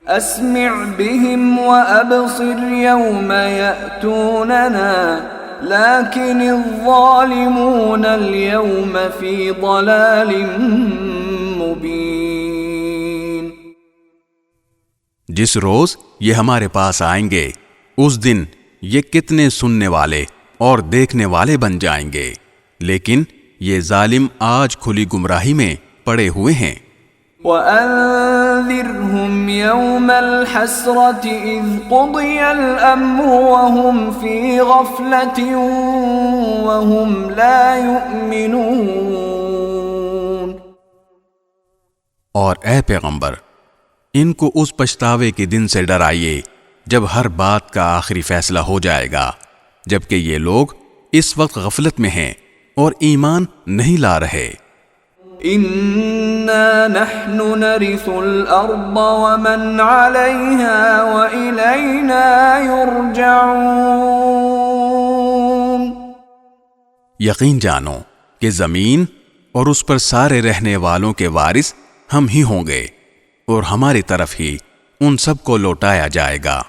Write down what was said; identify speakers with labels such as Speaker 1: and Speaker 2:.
Speaker 1: اسمع بهم وابصر يوم يأتوننا لكن الظالمون اليوم في ضلال مبين.
Speaker 2: جس روز یہ ہمارے پاس آئیں گے اس دن یہ کتنے سننے والے اور دیکھنے والے بن جائیں گے، لیکن یہ ظالم آج کھلی گمراہی میں پڑے ہوئے ہیں.
Speaker 1: وَأَنذِرْهُمْ يَوْمَ الْحَسْرَةِ إِذْ قُضِيَ الْأَمْرُ وَهُمْ فِي غَفْلَةٍ وَهُمْ لَا يُؤْمِنُونَ.
Speaker 2: اور اے پیغمبر، ان کو اس پچھتاوے کے دن سے ڈرائیے جب ہر بات کا آخری فیصلہ ہو جائے گا، جبکہ یہ لوگ اس وقت غفلت میں ہیں اور ایمان نہیں لا رہے.
Speaker 1: إِنَّا نَحْنُ نَرِثُ الْأَرْضَ وَمَنْ عَلَيْهَا وَإِلَيْنَا يُرْجَعُونَ.
Speaker 2: یقین جانو کہ زمین اور اس پر سارے رہنے والوں کے وارث ہم ہی ہوں گے اور ہماری طرف ہی ان سب کو لوٹایا جائے گا.